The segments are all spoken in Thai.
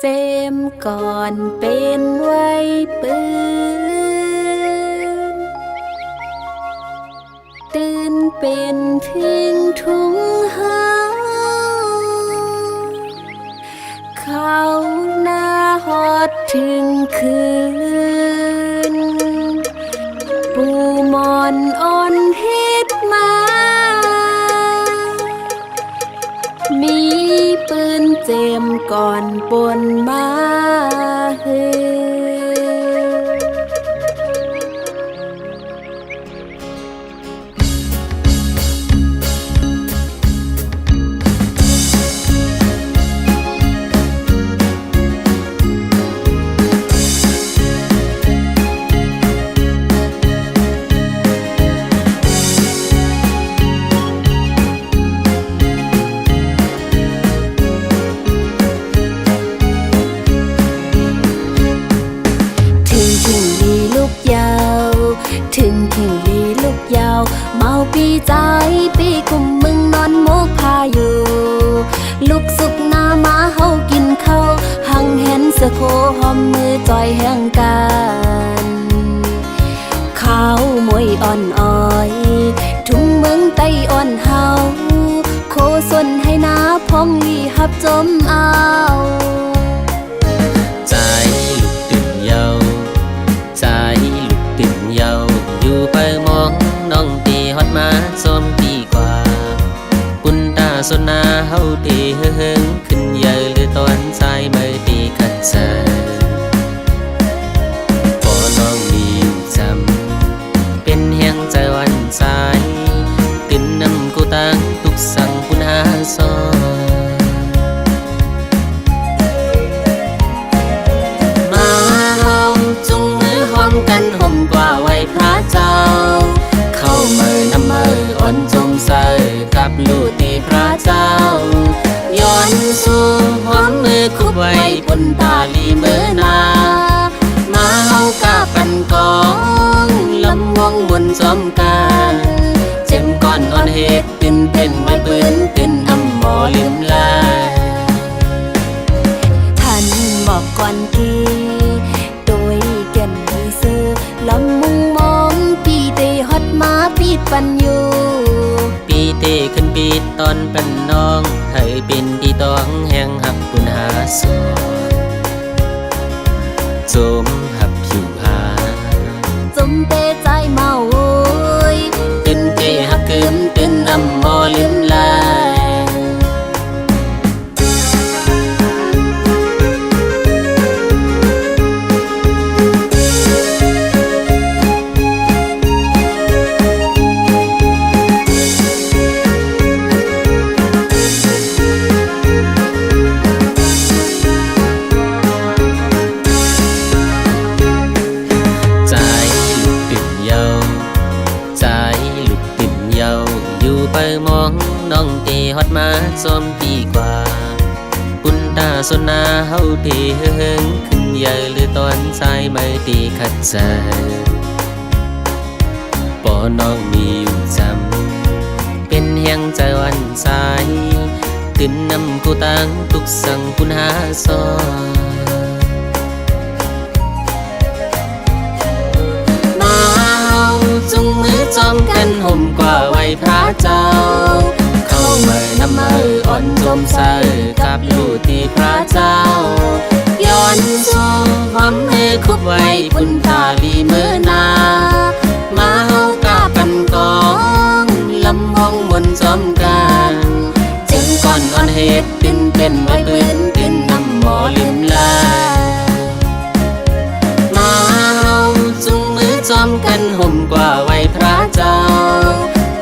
เจมก่อนเป็นไว้ปืนตื่นเป็นทิ้งทุ่งหาเขาหน้าฮอดถึงคืนปูมอนอ่อนเฮ็ดมามีปืนเจมก่อนปนมาเฮถึงทิ้งลีลูกยาวเมาปีใจปีกุมมึงนอนโมกพาอยู่ลูกสุกหน้ามาเฮากินข้าวหังเห็นเสือโคหอมมือจอยแห่งกันข้าวมวยอ่อนอ้อยทุ่งเมืองไต้อ่อนเฮาโคส่วนให้นาพองลีหับจมเอาใจลูกตื่นเยาใจลูกตื่นเยาอยู่ไปมองน้องตีฮอดมาส้มปีกว่าปุ่นตาสนนาเฮาตีเฮงขึ้นเยอะหรือตอนสายไม่ตีขัดเสพอน้องมีจำเป็นแห่งใจวันสายตื่นนำกูตั้งทุกสั่งปุ่นหาซอกันห่มกว่าไว้พระเจ้าเข้ามือนำมืออ่อนจมใส่กับลูกตีพระเจ้าย้อนสู่หอมมือคุบไว้บนตาลีมือนามาเฮากะปันกองลำวงบนจอมกันเจ็มก้อนอ่อนเหตุตื่นเป็นไว้ปืนตื่นอำหมอลืมลายท่านบอกก่อนกี่ลำมุงมองปีเตฮอดมาปีดปันอยู่ปีเตขึ้นปีตอนเป็นน้องให้เป็นที่ต้องแห่งหักคุณหาสอนจมหับผิวหาจมเตใจเมาโวยตื่นเตหักเกิมตื่นนำมอลืมลายไปมองน้องตีฮอดมาส้มปีกว่าปุ่นตาสนนาเฮาตีเฮงขึ้นใหญ่หรือตอนสายไม่ตีขัดใจปอน้องมีอยู่จำเป็นแห่งใจวันสายตื่นนำกูตั้งทุกสั่งปุ่นหาซอจุงมือจอมกันห่มกว่าไว้พระเจ้าเข้าเมื่อนำมืออ่อนจมใส่กับลูกที่พระเจ้าย้อนสู่ความมือคุบไว้ปุ่นตาลีมือนามาเฮากะปันกองลำห้องบนจอมกันเจ็มก้อนอ่อนเหตุตื่นเป็นไว้ปืนตื่นนำหมอลืมลายจอมกันห่มกว่าไว้พระเจ้า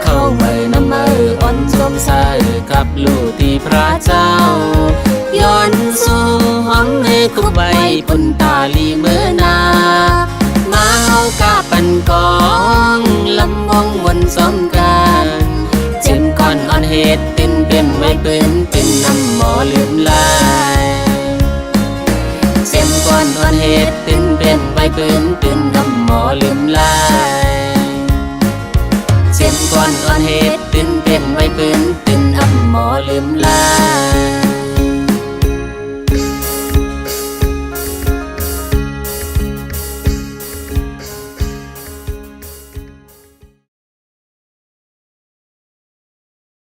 เข้าเมื่อนำมืออ่อนจมใส่กับลูกที่พระเจ้าย้อนสู่หอมมือคุบไว้ปุ่นตาลีมือนามาเฮากะปันกองลำวงบนสมกันเจ็มก้อนอ่อนเหตุตื่นเป็นไว้ปืนตื่นนำหมอลืมลาย